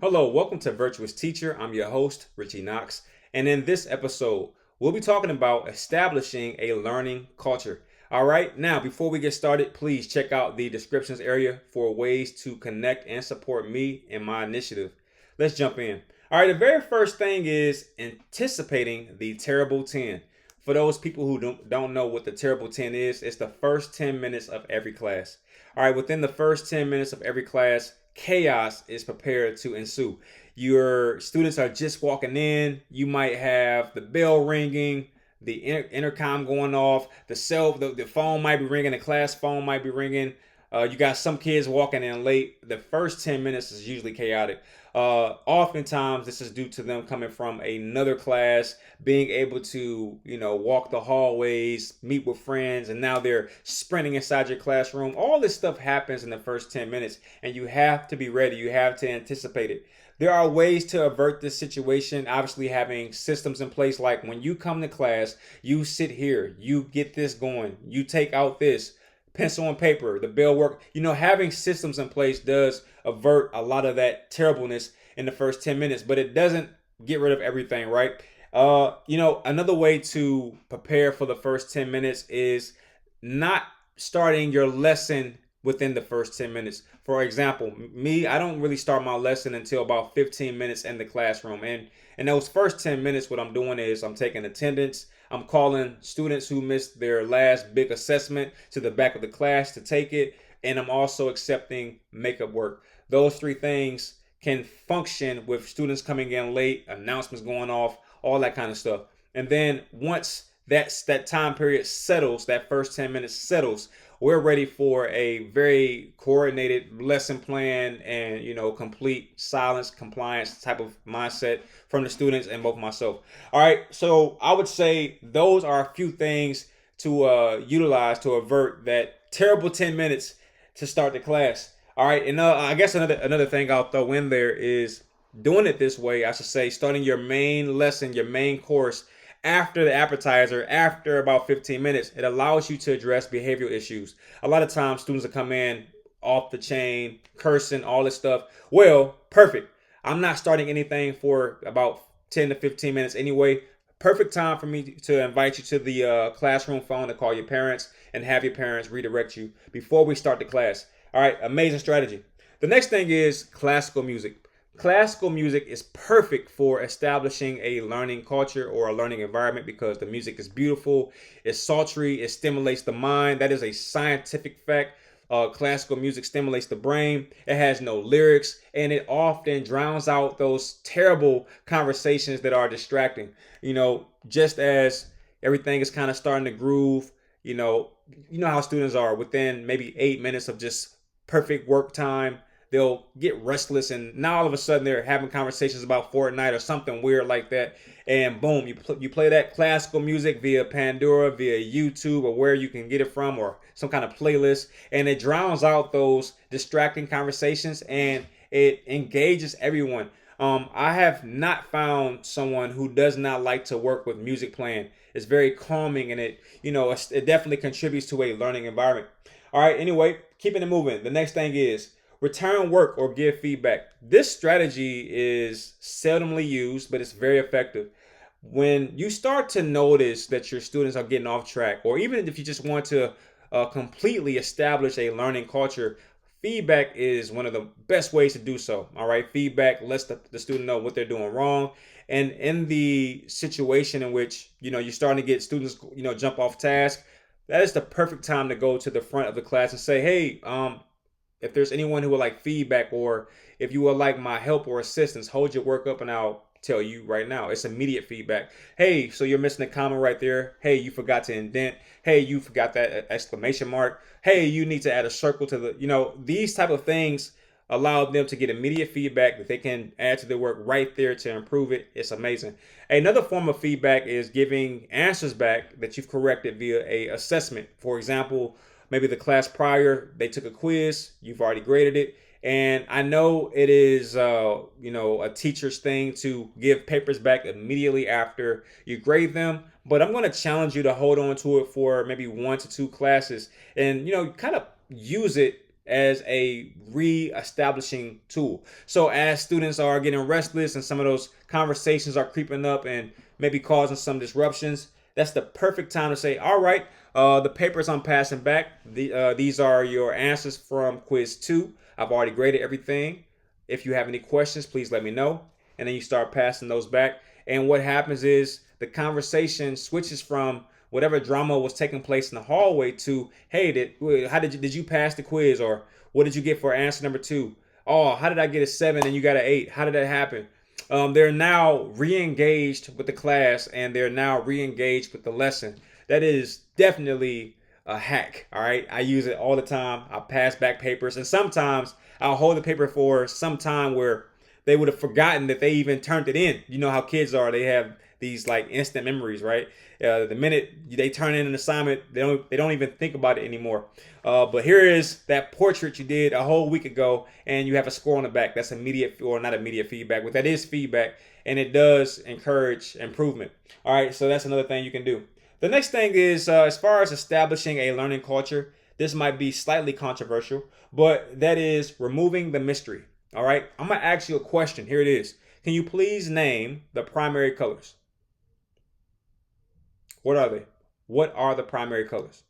Hello, welcome to Virtuous Teacher. I'm your host, Ritchie Knox. And in this episode, we'll be talking about establishing a learning culture. All right, now before we get started, please check out the descriptions area for ways to connect and support me in my initiative. Let's jump in. All right, the very first thing is anticipating the terrible 10. For those people who don't know what the terrible 10 is, it's the first 10 minutes of every class. All right, within the first 10 minutes of every class, chaos is prepared to ensue. Your students are just walking in. You might have the bell ringing, the intercom going off, the phone might be ringing, the class phone might be ringing. You got some kids walking in late. The first 10 minutes is usually chaotic. Oftentimes, this is due to them coming from another class, being able to, walk the hallways, meet with friends, and now they're sprinting inside your classroom. All this stuff happens in the first 10 minutes, and you have to be ready. You have to anticipate it. There are ways to avert this situation, obviously having systems in place, like when you come to class, you sit here, you get this going, you take out this, pencil and paper, the bell work. Having systems in place does avert a lot of that terribleness in the first 10 minutes, but it doesn't get rid of everything, right? Another way to prepare for the first 10 minutes is not starting your lesson within the first 10 minutes. For example, I don't really start my lesson until about 15 minutes in the classroom. And in those first 10 minutes, what I'm doing is I'm taking attendance. I'm calling students who missed their last big assessment to the back of the class to take it. And I'm also accepting makeup work. Those three things can function with students coming in late, announcements going off, all that kind of stuff. And then once that time period settles, that first 10 minutes settles, we're ready for a very coordinated lesson plan and, complete silence, compliance type of mindset from the students and both myself. All right. So I would say those are a few things to utilize to avert that terrible 10 minutes to start the class. All right. And I guess another thing I'll throw in there is doing it this way. I should say starting your main lesson, your main course after the appetizer, after about 15 minutes. It allows you to address behavioral issues. A lot of times students will come in off the chain, cursing, all this stuff. Well, perfect. I'm not starting anything for about 10 to 15 minutes anyway. Perfect time for me to invite you to the classroom phone to call your parents and have your parents redirect you before we start the class. All right, amazing strategy. The next thing is classical music. Classical music is perfect for establishing a learning culture or a learning environment because the music is beautiful, it's sultry, it stimulates the mind. That is a scientific fact. Classical music stimulates the brain. It has no lyrics, and it often drowns out those terrible conversations that are distracting. Just as everything is kind of starting to groove, you know how students are within maybe 8 minutes of just perfect work time. They'll get restless, and now all of a sudden they're having conversations about Fortnite or something weird like that. And boom, you play that classical music via Pandora, via YouTube, or where you can get it from, or some kind of playlist, and it drowns out those distracting conversations and it engages everyone. I have not found someone who does not like to work with music playing. It's very calming, and it definitely contributes to a learning environment. All right, anyway, keeping it moving. The next thing is return work or give feedback. This strategy is seldomly used, but it's very effective. When you start to notice that your students are getting off track, or even if you just want to completely establish a learning culture, feedback is one of the best ways to do so. All right, feedback lets the student know what they're doing wrong. And in the situation in which you're starting to get students jump off task, that is the perfect time to go to the front of the class and say, hey, if there's anyone who would like feedback, or if you would like my help or assistance, hold your work up and I'll tell you right now. It's immediate feedback. Hey, so you're missing a comma right there. Hey, you forgot to indent. Hey, you forgot that exclamation mark. Hey, you need to add a circle to these type of things allow them to get immediate feedback that they can add to their work right there to improve it. It's amazing. Another form of feedback is giving answers back that you've corrected via a assessment. For example, maybe the class prior, they took a quiz, you've already graded it. And I know it is, a teacher's thing to give papers back immediately after you grade them. But I'm going to challenge you to hold on to it for maybe 1 to 2 classes and, kind of use it as a re-establishing tool. So as students are getting restless and some of those conversations are creeping up and maybe causing some disruptions, that's the perfect time to say, all right, the papers I'm passing back, these are your answers from quiz 2. I've already graded everything. If you have any questions, please let me know. And then you start passing those back. And what happens is the conversation switches from whatever drama was taking place in the hallway to, hey, did you pass the quiz? Or what did you get for answer number 2? Oh, how did I get a 7 and you got an 8? How did that happen? They're now re-engaged with the class and they're now re-engaged with the lesson. That is definitely a hack. All right. I use it all the time. I pass back papers and sometimes I'll hold the paper for some time where they would have forgotten that they even turned it in. You know how kids are. They have these like instant memories, right? The minute they turn in an assignment, they don't even think about it anymore. But here is that portrait you did a whole week ago, and you have a score on the back. That's immediate, or not immediate feedback, but that is feedback, and it does encourage improvement. All right, so that's another thing you can do. The next thing is, as far as establishing a learning culture, this might be slightly controversial, but that is removing the mystery. All right, I'm gonna ask you a question. Here it is. Can you please name the primary colors? What are they? What are the primary colors?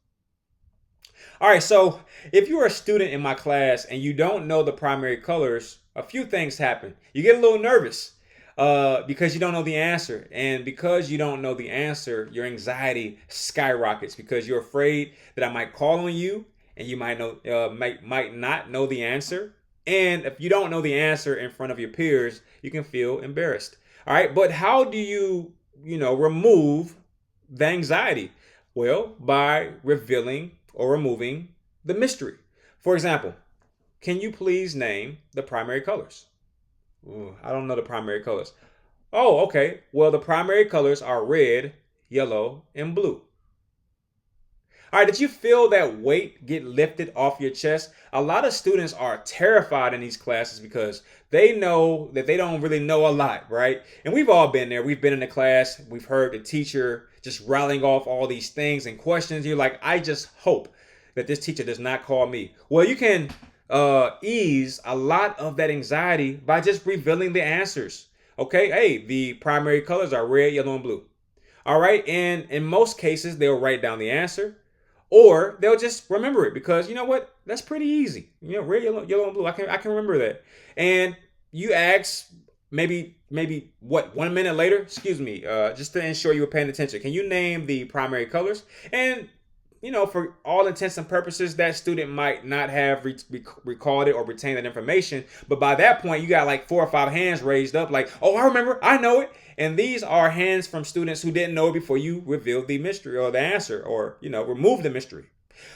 All right, so if you're a student in my class and you don't know the primary colors, a few things happen. You get a little nervous because you don't know the answer. And because you don't know the answer, your anxiety skyrockets because you're afraid that I might call on you and you might not know the answer. And if you don't know the answer in front of your peers, you can feel embarrassed. All right, but how do you remove the anxiety? Well, by revealing or removing the mystery. For example, can you please name the primary colors? Ooh, I don't know the primary colors. Oh, okay. Well, the primary colors are red, yellow, and blue. All right, did you feel that weight get lifted off your chest? A lot of students are terrified in these classes because they know that they don't really know a lot, right? And we've all been there. We've been in the class. We've heard the teacher just rattling off all these things and questions. You're like, I just hope that this teacher does not call me. Well, you can ease a lot of that anxiety by just revealing the answers. Okay, hey, the primary colors are red, yellow, and blue. All right, and in most cases, they'll write down the answer. Or they'll just remember it because you know what? That's pretty easy. Red, yellow, and blue. I can remember that. And you ask maybe 1 minute later, excuse me, just to ensure you were paying attention. Can you name the primary colors? And for all intents and purposes, that student might not have recalled it or retained that information. But by that point, you got like 4 or 5 hands raised up like, oh, I remember, I know it. And these are hands from students who didn't know it before you revealed the mystery or the answer or, remove the mystery.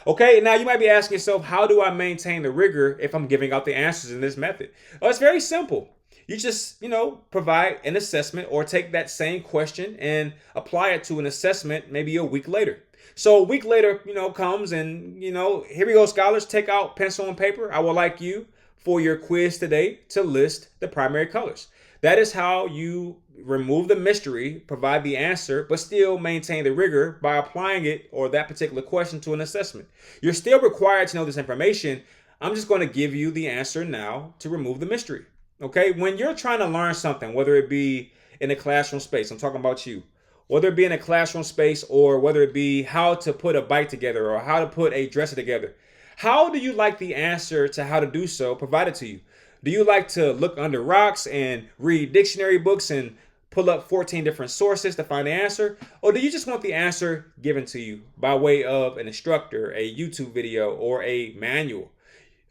Okay, now you might be asking yourself, how do I maintain the rigor if I'm giving out the answers in this method? Well, it's very simple. You just, provide an assessment or take that same question and apply it to an assessment maybe a week later. So a week later, comes and, here we go, scholars, take out pencil and paper. I would like you for your quiz today to list the primary colors. That is how you remove the mystery, provide the answer, but still maintain the rigor by applying it or that particular question to an assessment. You're still required to know this information. I'm just going to give you the answer now to remove the mystery. Okay, when you're trying to learn something, whether it be in a classroom space, I'm talking about you, whether it be in a classroom space or whether it be how to put a bike together or how to put a dresser together, how do you like the answer to how to do so provided to you? Do you like to look under rocks and read dictionary books and pull up 14 different sources to find the answer? Or do you just want the answer given to you by way of an instructor, a YouTube video, or a manual?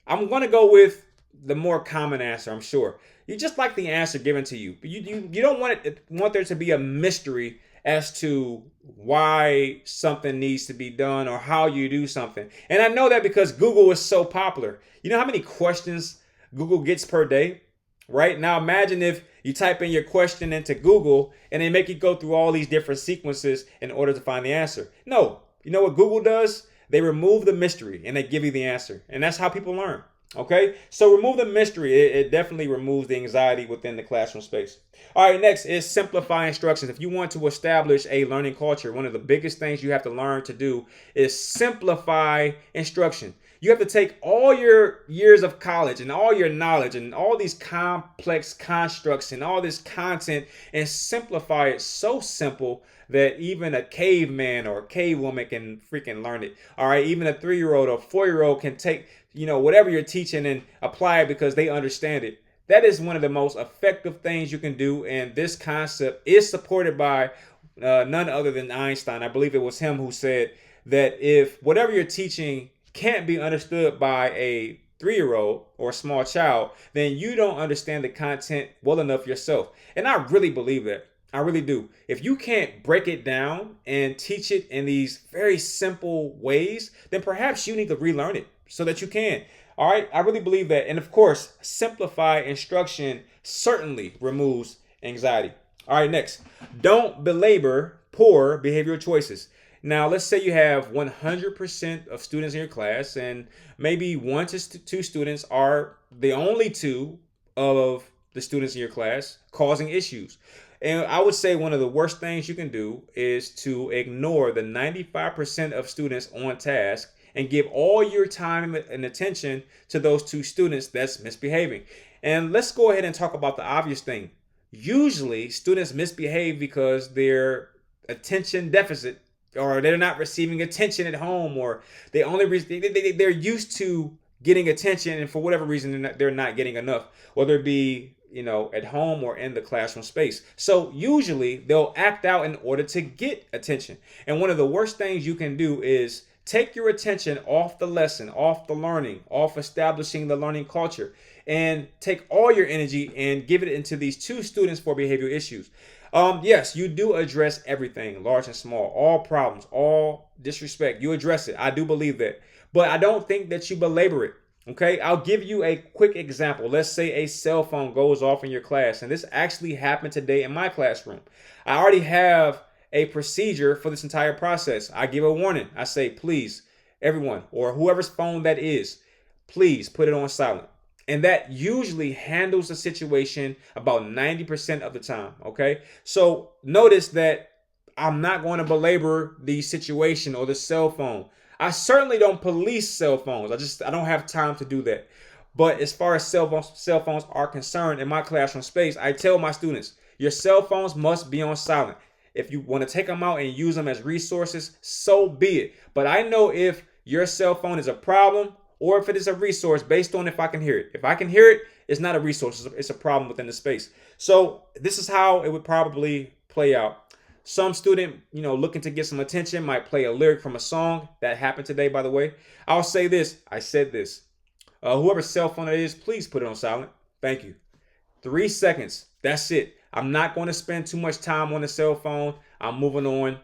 I'm going to go with the more common answer, I'm sure. You just like the answer given to you. But you don't want there to be a mystery as to why something needs to be done or how you do something. And I know that because Google is so popular. You know how many questions Google gets per day? Right? Now imagine if you type in your question into Google and they make you go through all these different sequences in order to find the answer. No. You know what Google does? They remove the mystery and they give you the answer. And that's how people learn. Okay, so remove the mystery. It definitely removes the anxiety within the classroom space. All right, next is simplify instructions. If you want to establish a learning culture, one of the biggest things you have to learn to do is simplify instruction. You have to take all your years of college and all your knowledge and all these complex constructs and all this content and simplify it so simple that even a caveman or a cavewoman can freaking learn it. All right, even a 3-year-old or 4-year-old can take, whatever you're teaching and apply it because they understand it. That is one of the most effective things you can do, and this concept is supported by none other than Einstein. I believe it was him who said that if whatever you're teaching can't be understood by a 3-year-old or a small child, then you don't understand the content well enough yourself. And I really believe that. I really do. If you can't break it down and teach it in these very simple ways, then perhaps you need to relearn it so that you can. All right, I really believe that. And of course, simplified instruction certainly removes anxiety. All right, next, don't belabor poor behavioral choices. Now, let's say you have 100% of students in your class, and maybe 1 to 2 students are the only 2 of the students in your class causing issues. And I would say one of the worst things you can do is to ignore the 95% of students on task and give all your time and attention to those 2 students that's misbehaving. And let's go ahead and talk about the obvious thing. Usually, students misbehave because they're attention deficit, or they're not receiving attention at home, or they're used to getting attention, and for whatever reason they're not getting enough, whether it be at home or in the classroom space. So usually they'll act out in order to get attention. And one of the worst things you can do is take your attention off the lesson, off the learning, off establishing the learning culture, and take all your energy and give it into these 2 students for behavioral issues. Yes, you do address everything, large and small, all problems, all disrespect. You address it. I do believe that. But I don't think that you belabor it. Okay, I'll give you a quick example. Let's say a cell phone goes off in your class, and this actually happened today in my classroom. I already have a procedure for this entire process. I give a warning. I say, please, everyone, or whoever's phone that is, please put it on silent. And that usually handles the situation about 90% of the time, okay? So notice that I'm not going to belabor the situation or the cell phone. I certainly don't police cell phones. I don't have time to do that. But as far as cell phones are concerned in my classroom space, I tell my students, your cell phones must be on silent. If you want to take them out and use them as resources, so be it. But I know if your cell phone is a problem or if it is a resource based on if I can hear it. If I can hear it, it's not a resource. It's a problem within the space. So this is how it would probably play out. Some student, looking to get some attention might play a lyric from a song. That happened today, by the way. I'll say this. I said this. Whoever's cell phone it is, please put it on silent. Thank you. 3 seconds. That's it. I'm not going to spend too much time on the cell phone. I'm moving on.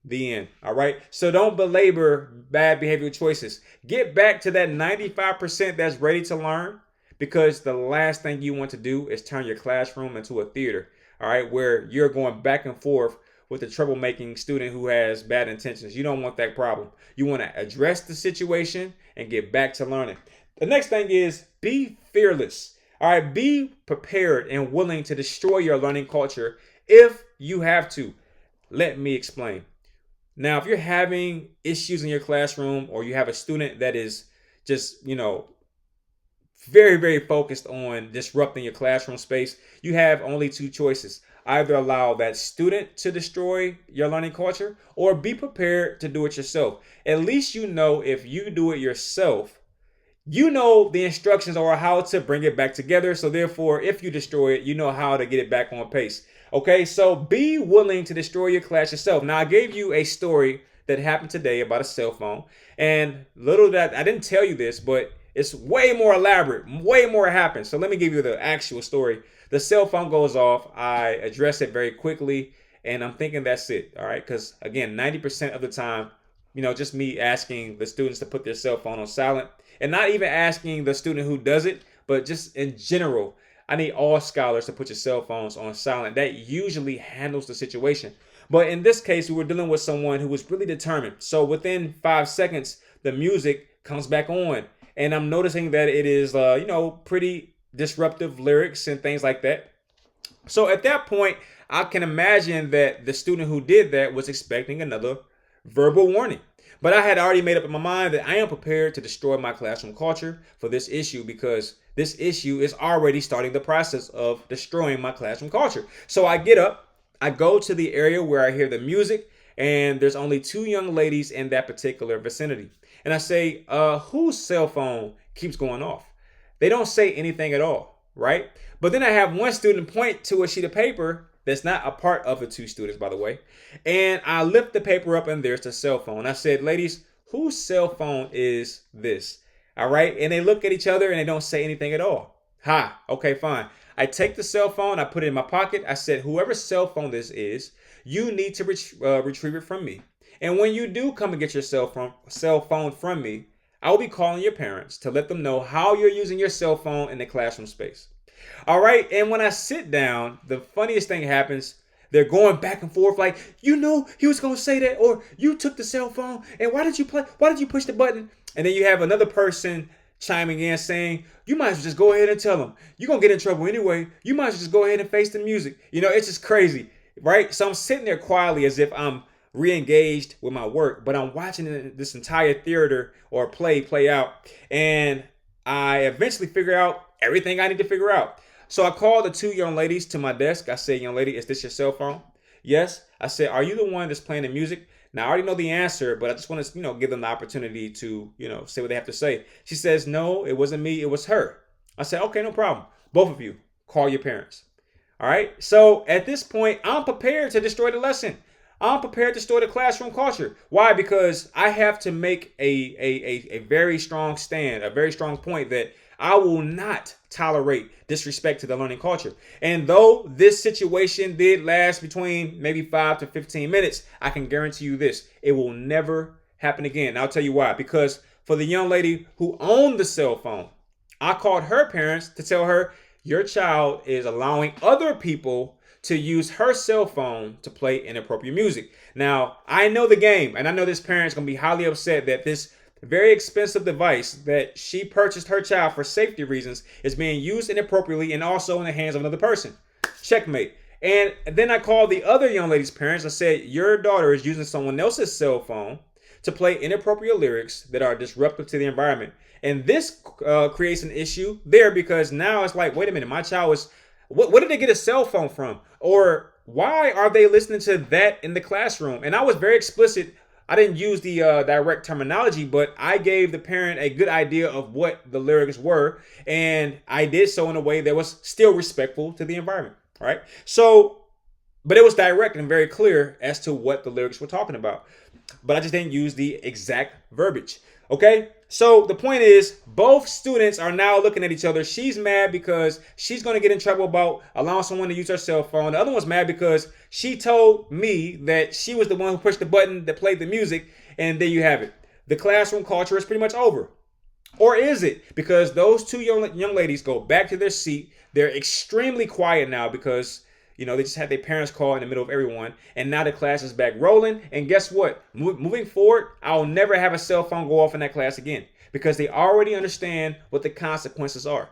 The end. All right. So don't belabor bad behavioral choices. Get back to that 95% that's ready to learn, because the last thing you want to do is turn your classroom into a theater. All right. Where you're going back and forth with a troublemaking student who has bad intentions. You don't want that problem. You want to address the situation and get back to learning. The next thing is be fearless. All right. Be prepared and willing to destroy your learning culture if you have to. Let me explain. Now, if you're having issues in your classroom, or you have a student that is just, very, very focused on disrupting your classroom space, you have only 2 choices. Either allow that student to destroy your learning culture, or be prepared to do it yourself. At least if you do it yourself, the instructions are how to bring it back together. So therefore, if you destroy it, you know how to get it back on pace. Okay, so be willing to destroy your class yourself. Now, I gave you a story that happened today about a cell phone. And little that I didn't tell you this, but it's way more elaborate. Way more happens. So let me give you the actual story. The cell phone goes off. I address it very quickly. And I'm thinking that's it. All right. Because again, 90% of the time, just me asking the students to put their cell phone on silent, and not even asking the student who does it, but just in general, I need all scholars to put your cell phones on silent. That usually handles the situation. But in this case, we were dealing with someone who was really determined. So within 5 seconds, the music comes back on. And I'm noticing that it is, pretty disruptive lyrics and things like that. So at that point, I can imagine that the student who did that was expecting another verbal warning. But I had already made up in my mind that I am prepared to destroy my classroom culture for this issue, because this issue is already starting the process of destroying my classroom culture. So I get up, I go to the area where I hear the music, and there's only two young ladies in that particular vicinity. And I say, whose cell phone keeps going off? They don't say anything at all, right? But then I have one student point to a sheet of paper that's not a part of the two students, by the way. And I lift the paper up, and there's the cell phone. I said, ladies, whose cell phone is this? All right. And they look at each other and they don't say anything at all. Okay, fine. I take the cell phone, I put it in my pocket. I said, whoever's cell phone this is, you need to retrieve it from me. And when you do come and get your cell phone from me, I will be calling your parents to let them know how you're using your cell phone in the classroom space. All right. And when I sit down, the funniest thing happens. They're going back and forth like, he was going to say that, or you took the cell phone, and why did you push the button? And then you have another person chiming in saying, you might as well just go ahead and tell them. You're going to get in trouble anyway. You might as well just go ahead and face the music. It's just crazy, right? So I'm sitting there quietly as if I'm re-engaged with my work, but I'm watching this entire theater or play out. And I eventually figure out everything I need to figure out. So I called the two young ladies to my desk. I said, young lady, is this your cell phone? Yes. I said, are you the one that's playing the music? Now, I already know the answer, but I just want to, give them the opportunity to, say what they have to say. She says, no, it wasn't me. It was her. I said, okay, no problem. Both of you, call your parents. All right. So at this point, I'm prepared to destroy the lesson. I'm prepared to destroy the classroom culture. Why? Because I have to make a very strong stand, a very strong point that I will not tolerate disrespect to the learning culture. And though this situation did last between maybe 5 to 15 minutes, I can guarantee you this, it will never happen again. And I'll tell you why. Because for the young lady who owned the cell phone, I called her parents to tell her, your child is allowing other people to use her cell phone to play inappropriate music. Now, I know the game, and I know this parent's going to be highly upset that this very expensive device that she purchased her child for safety reasons is being used inappropriately and also in the hands of another person. Checkmate. And then I called the other young lady's parents. I said, your daughter is using someone else's cell phone to play inappropriate lyrics that are disruptive to the environment. And this creates an issue there, because now it's like, wait a minute, my child is, what did they get a cell phone from? Or why are they listening to that in the classroom? And I was very explicit. I didn't use the direct terminology, but I gave the parent a good idea of what the lyrics were. And I did so in a way that was still respectful to the environment. Right. So, but it was direct and very clear as to what the lyrics were talking about. But I just didn't use the exact verbiage. OK, so the point is, both students are now looking at each other. She's mad because she's going to get in trouble about allowing someone to use her cell phone. The other one's mad because she told me that she was the one who pushed the button that played the music. And there you have it. The classroom culture is pretty much over. Or is it? Because those two young ladies go back to their seat. They're extremely quiet now because, they just had their parents call in the middle of everyone. And now the class is back rolling. And guess what? Moving forward, I'll never have a cell phone go off in that class again, because they already understand what the consequences are.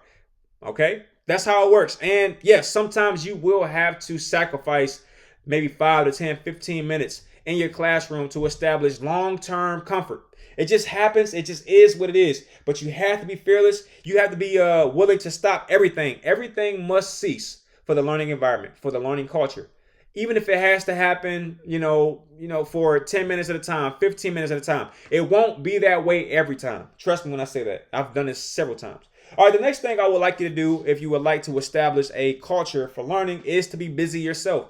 Okay? That's how it works. And yes, sometimes you will have to sacrifice maybe 5 to 10, 15 minutes in your classroom to establish long-term comfort. It just happens. It just is what it is. But you have to be fearless. You have to be willing to stop everything. Everything must cease for the learning environment, for the learning culture. Even if it has to happen, for 10 minutes at a time, 15 minutes at a time. It won't be that way every time. Trust me when I say that. I've done this several times. All right, the next thing I would like you to do, if you would like to establish a culture for learning, is to be busy yourself.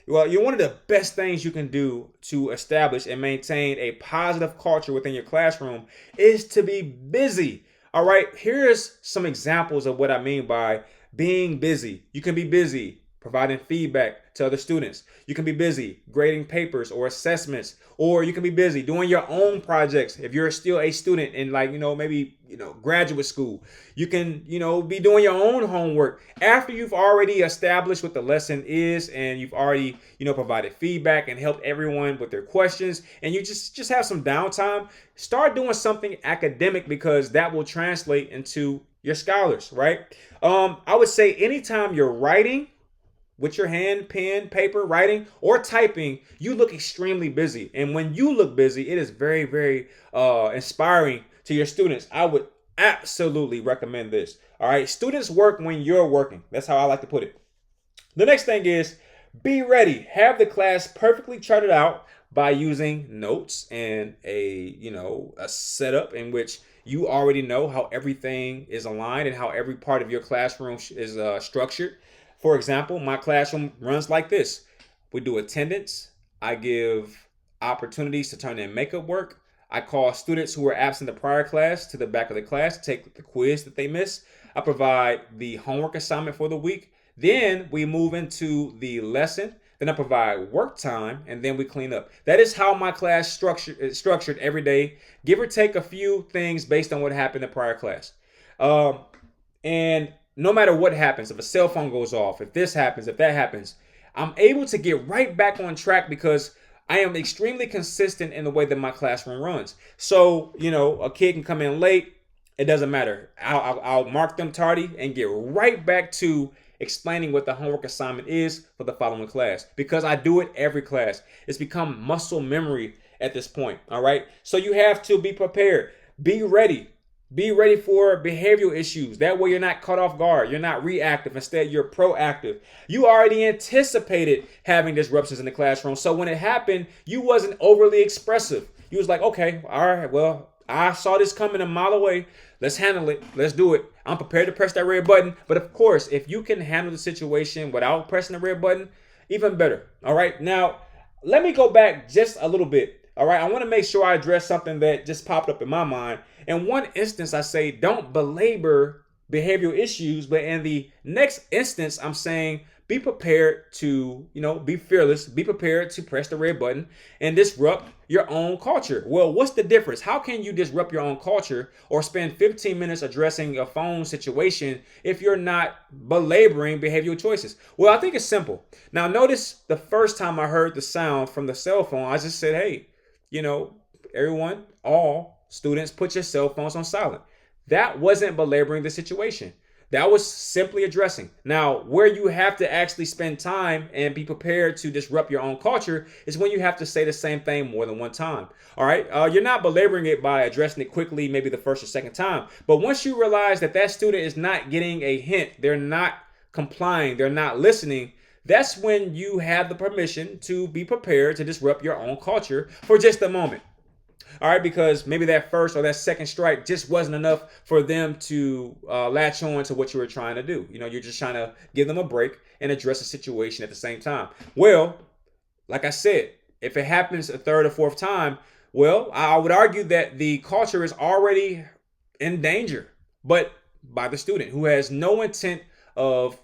Well, one of the best things you can do to establish and maintain a positive culture within your classroom is to be busy. All right, here's some examples of what I mean by being busy. You can be busy providing feedback to other students. You can be busy grading papers or assessments, or you can be busy doing your own projects. If you're still a student in maybe graduate school, you can, be doing your own homework after you've already established what the lesson is and you've already, provided feedback and helped everyone with their questions, and you just have some downtime. Start doing something academic, because that will translate into your scholars, right? I would say anytime you're writing, with your hand, pen, paper, writing, or typing, you look extremely busy. And when you look busy, it is very, very inspiring to your students. I would absolutely recommend this. All right. Students work when you're working. That's how I like to put it. The next thing is be ready. Have the class perfectly charted out by using notes and a setup in which you already know how everything is aligned and how every part of your classroom is structured. For example, my classroom runs like this. We do attendance. I give opportunities to turn in makeup work. I call students who were absent the prior class to the back of the class to take the quiz that they missed. I provide the homework assignment for the week. Then we move into the lesson. Then I provide work time, and then we clean up. That is how my class is structured every day, give or take a few things based on what happened in the prior class. And no matter what happens, if a cell phone goes off, if this happens, if that happens, I'm able to get right back on track because I am extremely consistent in the way that my classroom runs. So, a kid can come in late. It doesn't matter. I'll mark them tardy and get right back to explaining what the homework assignment is for the following class because I do it every class. It's become muscle memory at this point. All right. So you have to be prepared. Be ready. Be ready for behavioral issues. That way you're not caught off guard. You're not reactive. Instead, you're proactive. You already anticipated having disruptions in the classroom. So when it happened, you wasn't overly expressive. You was like, okay, all right, well, I saw this coming a mile away. Let's handle it. Let's do it. I'm prepared to press that red button. But of course, if you can handle the situation without pressing the red button, even better. All right. Now, let me go back just a little bit. All right. I want to make sure I address something that just popped up in my mind. In one instance, I say don't belabor behavioral issues. But in the next instance, I'm saying be prepared to, be fearless, be prepared to press the red button and disrupt your own culture. Well, what's the difference? How can you disrupt your own culture or spend 15 minutes addressing a phone situation if you're not belaboring behavioral choices? Well, I think it's simple. Now, notice the first time I heard the sound from the cell phone, I just said, hey, everyone, all students, put your cell phones on silent. That wasn't belaboring the situation. That was simply addressing. Now, where you have to actually spend time and be prepared to disrupt your own culture is when you have to say the same thing more than one time. All right. You're not belaboring it by addressing it quickly, maybe the first or second time. But once you realize that that student is not getting a hint, they're not complying, they're not listening, that's when you have the permission to be prepared to disrupt your own culture for just a moment. All right, because maybe that first or that second strike just wasn't enough for them to latch on to what you were trying to do. You're just trying to give them a break and address the situation at the same time. Well, like I said, if it happens a third or fourth time, well, I would argue that the culture is already in danger, but by the student who has no intent of,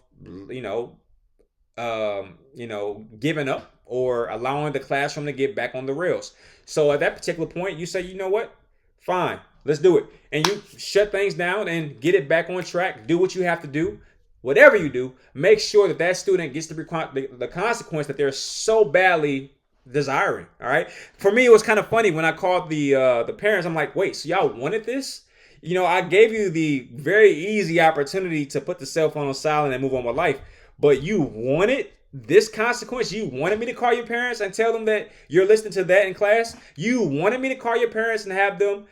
giving up or allowing the classroom to get back on the rails. So at that particular point, you say, you know what? Fine, let's do it. And you shut things down and get it back on track. Do what you have to do. Whatever you do, make sure that that student gets the consequence that they're so badly desiring. All right. For me, it was kind of funny when I called the parents. I'm like, wait, so y'all wanted this? I gave you the very easy opportunity to put the cell phone on silent and move on with life, but you wanted this consequence. You wanted me to call your parents and tell them that you're listening to that in class. You wanted me to call your parents and have them,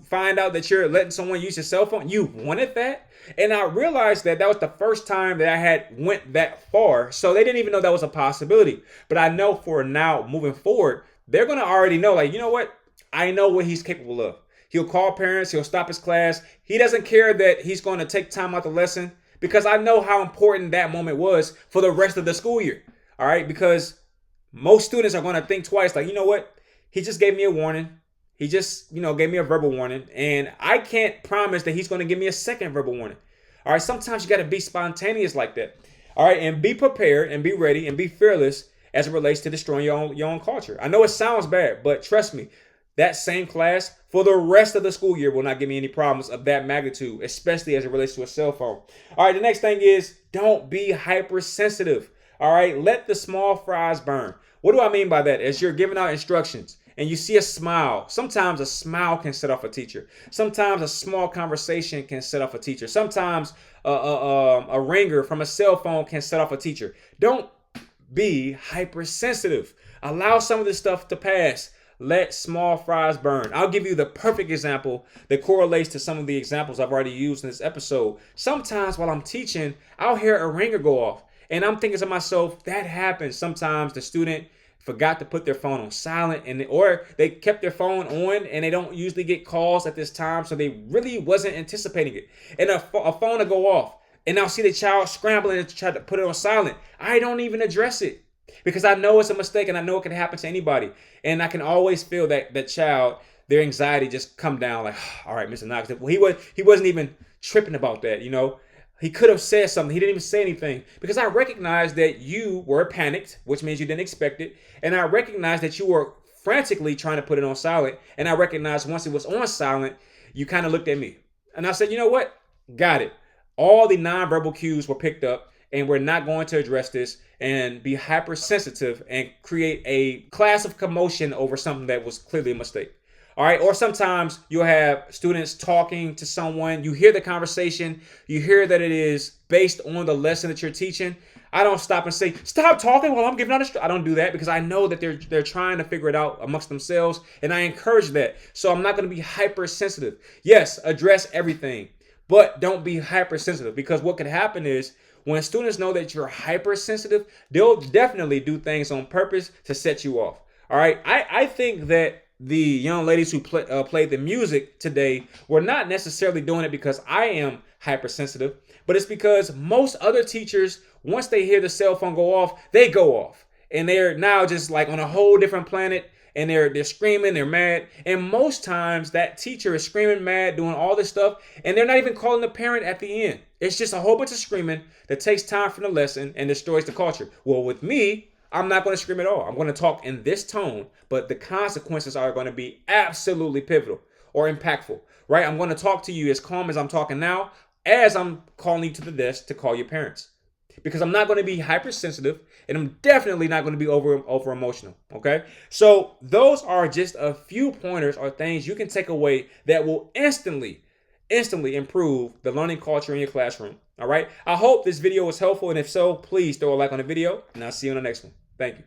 find out that you're letting someone use your cell phone. You wanted that. And I realized that was the first time that I had went that far. So they didn't even know that was a possibility. But I know for now, moving forward, they're going to already know, like, you know what? I know what he's capable of. He'll call parents. He'll stop his class. He doesn't care that he's going to take time out the lesson, because I know how important that moment was for the rest of the school year. All right. Because most students are going to think twice. Like, you know what? He just gave me a warning. He just, gave me a verbal warning. And I can't promise that he's going to give me a second verbal warning. All right. Sometimes you got to be spontaneous like that. All right. And be prepared and be ready and be fearless as it relates to destroying your own culture. I know it sounds bad, but trust me, that same class for the rest of the school year will not give me any problems of that magnitude, especially as it relates to a cell phone. All right, the next thing is don't be hypersensitive. All right, let the small fries burn. What do I mean by that? As you're giving out instructions and you see a smile. Sometimes a smile can set off a teacher. Sometimes a small conversation can set off a teacher. Sometimes a ringer from a cell phone can set off a teacher. Don't be hypersensitive. Allow some of this stuff to pass. Let small fries burn. I'll give you the perfect example that correlates to some of the examples I've already used in this episode. Sometimes while I'm teaching, I'll hear a ringer go off, and I'm thinking to myself, that happens. Sometimes the student forgot to put their phone on silent, or they kept their phone on, and they don't usually get calls at this time, so they really wasn't anticipating it. And a phone will go off, and I'll see the child scrambling to try to put it on silent. I don't even address it, because I know it's a mistake, and I know it can happen to anybody. And I can always feel that child, their anxiety just come down like, all right, Mr. Knox. Well, he wasn't even tripping about that, you know. He could have said something. He didn't even say anything, because I recognize that you were panicked, which means you didn't expect it. And I recognize that you were frantically trying to put it on silent. And I recognize once it was on silent, you kind of looked at me. And I said, you know what? Got it. All the nonverbal cues were picked up, and we're not going to address this and be hypersensitive and create a class of commotion over something that was clearly a mistake. All right. Or sometimes you'll have students talking to someone. You hear the conversation. You hear that it is based on the lesson that you're teaching. I don't stop and say, stop talking while I'm giving out I don't do that, because I know that they're trying to figure it out amongst themselves, and I encourage that. So I'm not going to be hypersensitive. Yes, address everything, but don't be hypersensitive, because what could happen is, when students know that you're hypersensitive, they'll definitely do things on purpose to set you off. All right. I think that the young ladies who played the music today were not necessarily doing it because I am hypersensitive, but it's because most other teachers, once they hear the cell phone go off, they go off. And they're now just like on a whole different planet. And they're screaming, they're mad. And most times that teacher is screaming, mad, doing all this stuff, and they're not even calling the parent at the end. It's just a whole bunch of screaming that takes time from the lesson and destroys the culture. Well, with me, I'm not going to scream at all. I'm going to talk in this tone, but the consequences are going to be absolutely pivotal or impactful, right? I'm going to talk to you as calm as I'm talking now, as I'm calling you to the desk to call your parents. Because I'm not going to be hypersensitive, and I'm definitely not going to be over emotional. Okay. So those are just a few pointers or things you can take away that will instantly improve the learning culture in your classroom. All right. I hope this video was helpful. And if so, please throw a like on the video, and I'll see you on the next one. Thank you.